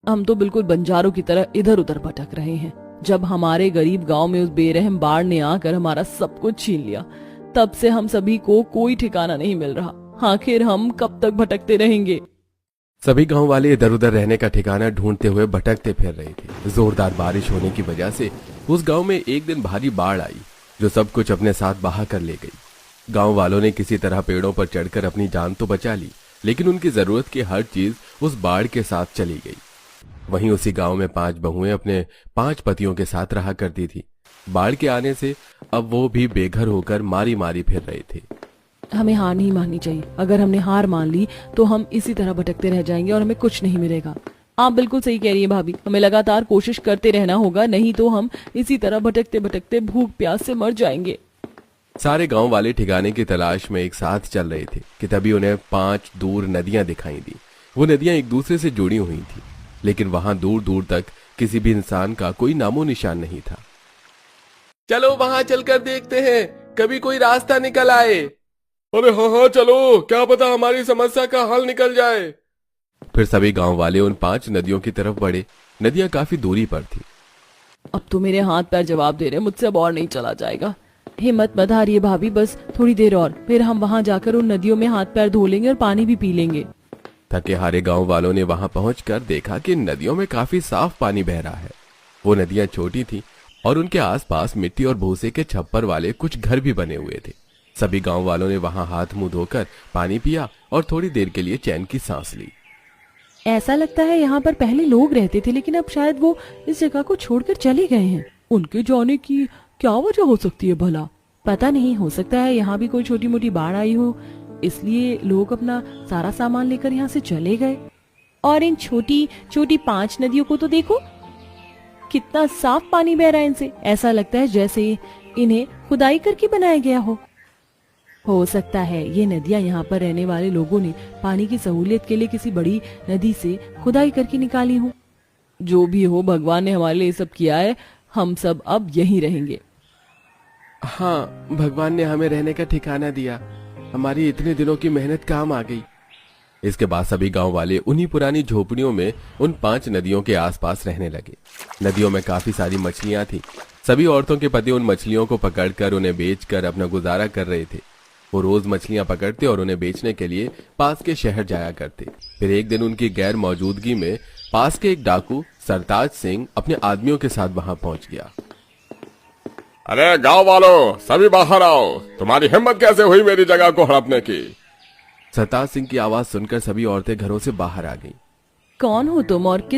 हम तो बिल्कुल बंजारों की तरह इधर उधर भटक रहे हैं। जब हमारे गरीब गांव में उस बेरहम बाढ़ ने आकर हमारा सब कुछ छीन लिया, तब से हम सभी को कोई ठिकाना नहीं मिल रहा। आखिर हम कब तक भटकते रहेंगे? सभी गांव वाले इधर उधर रहने का ठिकाना ढूंढते हुए भटकते फिर रहे थे। जोरदार बारिश होने की वजह से उस गांव में एक दिन भारी बाढ़ आई, जो सब कुछ अपने साथ बहा कर ले गई। गांव वालों ने किसी तरह पेड़ों पर चढ़कर अपनी जान तो बचा ली, लेकिन उनकी जरूरत की हर चीज उस बाढ़ के साथ चली गई। वहीं उसी गांव में 5 बहुएं अपने 5 पतियों के साथ रहा करती थी। बाढ़ के आने से अब वो भी बेघर होकर मारी मारी फिर रहे थे। हमें हार नहीं माननी चाहिए। अगर हमने हार मान ली तो हम इसी तरह भटकते रह जाएंगे और हमें कुछ नहीं मिलेगा। आप बिल्कुल सही कह रही है भाभी, हमें लगातार कोशिश करते रहना होगा, नहीं तो हम इसी तरह भटकते भटकते भूख प्यास से मर जाएंगे। सारे गांव वाले ठिकाने की तलाश में एक साथ चल रहे थे कि तभी उन्हें 5 दूर नदियां दिखाई दी। वो नदियां एक दूसरे से जुड़ी हुई थी, लेकिन वहां दूर दूर तक किसी भी इंसान का कोई नामो निशान नहीं था। चलो वहां चलकर देखते हैं, कभी कोई रास्ता निकल आए। अरे हाँ हाँ चलो, क्या पता हमारी समस्या का हल निकल जाए। फिर सभी गांव वाले उन 5 नदियों की तरफ बढ़े। नदियां काफी दूरी पर थी। अब तो मेरे हाथ पैर जवाब दे रहे, मुझसे अब और नहीं चला जाएगा। हिम्मत मत हारिए भाभी, बस थोड़ी देर और, फिर हम वहां जाकर उन नदियों में हाथ पैर धो लेंगे और पानी भी पी लेंगे। थके हारे गांव वालों ने वहां पहुंचकर देखा कि नदियों में काफी साफ पानी बह रहा है। वो नदियां छोटी थी और उनके आसपास मिट्टी और भूसे के छप्पर वाले कुछ घर भी बने हुए थे। सभी गांव वालों ने वहां हाथ मुंह धोकर पानी पिया और थोड़ी देर के लिए चैन की सांस ली। ऐसा लगता है यहाँ पर पहले लोग रहते थे, लेकिन अब शायद वो इस जगह को छोड़कर चले गए हैं। उनके जाने की क्या वजह हो सकती है भला? पता नहीं, हो सकता है यहाँ भी कोई छोटी मोटी बाढ़ आई हो, इसलिए लोग अपना सारा सामान लेकर यहाँ से चले गए। और इन छोटी छोटी 5 नदियों को तो देखो, कितना साफ पानी बह रहा है इनसे। ऐसा लगता है जैसे इन्हें खुदाई करके बनाया गया हो सकता है ये नदियां यहाँ पर रहने वाले लोगों ने पानी की सहूलियत के लिए किसी बड़ी नदी से खुदाई करके निकाली हो। जो भी हो, भगवान ने हमारे लिए सब किया है, हम सब अब यहीं रहेंगे। हाँ, भगवान ने हमें रहने का ठिकाना दिया, हमारी इतने दिनों की मेहनत काम आ गई। इसके बाद सभी गांव वाले उन्हीं पुरानी झोपड़ियों में उन 5 नदियों के आसपास रहने लगे। नदियों में काफी सारी मछलियां थी। सभी औरतों के पति उन मछलियों को पकड़कर उन्हें बेचकर अपना गुजारा कर रहे थे। वो रोज मछलियां पकड़ते और उन्हें बेचने के लिए पास के शहर जाया करते। फिर एक दिन उनकी गैर मौजूदगी में पास के एक डाकू सरताज सिंह अपने आदमियों के साथ वहां पहुंच गया। अरे गांव वालों, सभी बाहर आओ, तुम्हारी हिम्मत कैसे हुई मेरी जगह को हड़पने की? सरताज सिंह की आवाज सुनकर सभी औरतें घरों से बाहर आ गईं। कौन हो तुम और